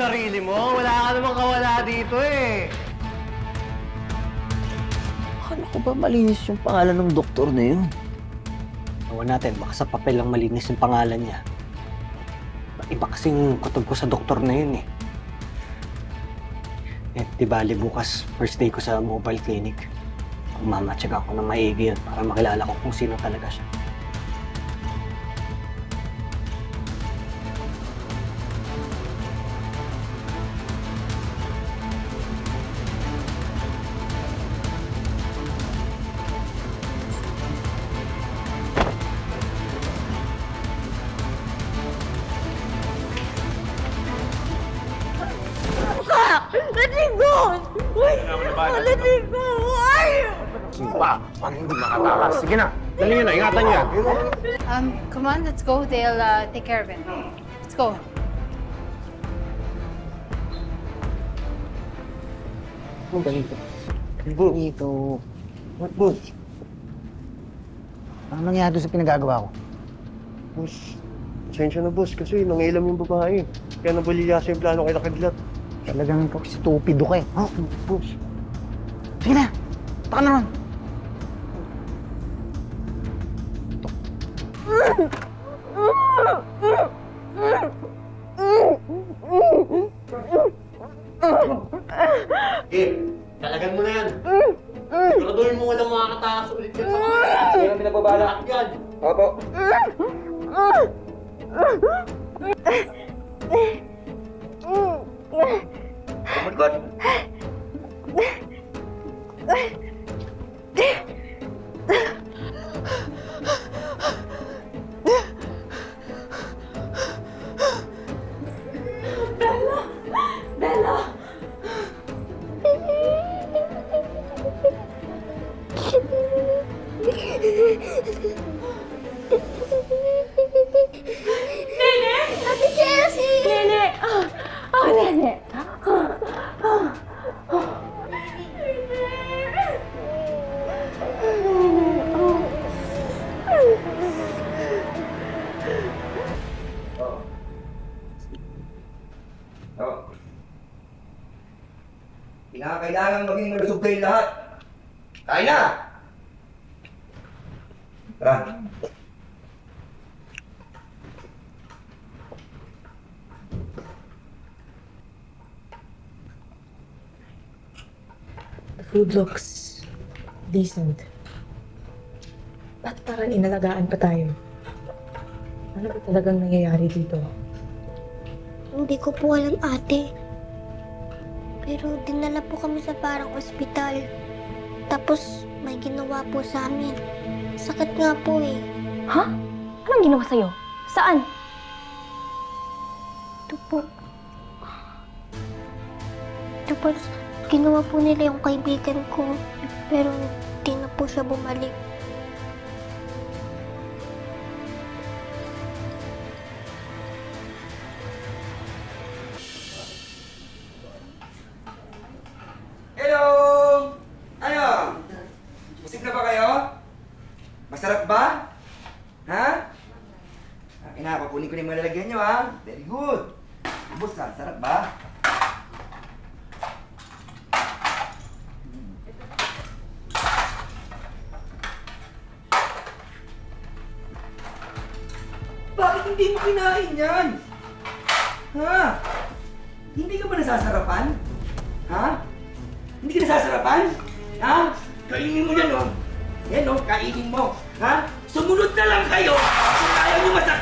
sarili mo. Wala ka namang kawala dito eh. Akala ko ba malinis yung pangalan ng doktor na yun? Ewan natin, baka sa papel lang malinis yung pangalan niya. Iba kasing kutob ko sa doktor na yun eh. Eh, di bali bukas, first day ko sa mobile clinic. Mamatsyag ako ng maigi yun para makilala ko kung sino talaga siya. Naligo! Uy! Naligo! Ay! Pa, paano hindi makatakas? Sige na, dali nyo na, ingatan nyo yan. Come on, let's go. They'll take care of it. Let's go. Ang galing ko. Dito. What, boss? Ano nangyari doon sa pinagagawa ko? Boss, pasensya na boss kasi nangilam yung babae. Kaya nabalilyasa yung plano kay Nakidlat. Talagang stupido ka eh. Oh, boss. Sige na. Taka na ron. Talagan mo na yan. Siguraduhin mo walang makakatakas ulit yan sa mga. Kaya pinababalak yan. Opo. Magkot. Nene! Ate Jessie! Nene! Oh, Nene! Kailangan maging malusog kayong lahat. Kain na! Tara. The food looks decent. Ba't parang inalagaan pa tayo? Ano ba talagang nangyayari dito? Hindi ko po alam, ate. Pero dinala po kami sa parang ospital. Tapos may ginawa po sa amin. Sakit nga po eh. Ha? Anong ginawa sa'yo? Saan? Ito po. Tapos ginawa po nila yung kaibigan ko. Pero di na po siya bumalik. Hello! Ano? Busog na ba kayo? Masarap ba? Ha? Pakunin ko na yung malalagyan nyo, ha? Very good. Ubus ka, sarap ba? Bakit hindi mo kinain yan? Ha? Hindi ka ba nasasarapan? Ha? Hindi ka nasasarapan? Ha? Kainin mo yan, oh. Yan, oh, kainin mo. Ha? Sumunod na lang kayo kung ayaw nyo masakit.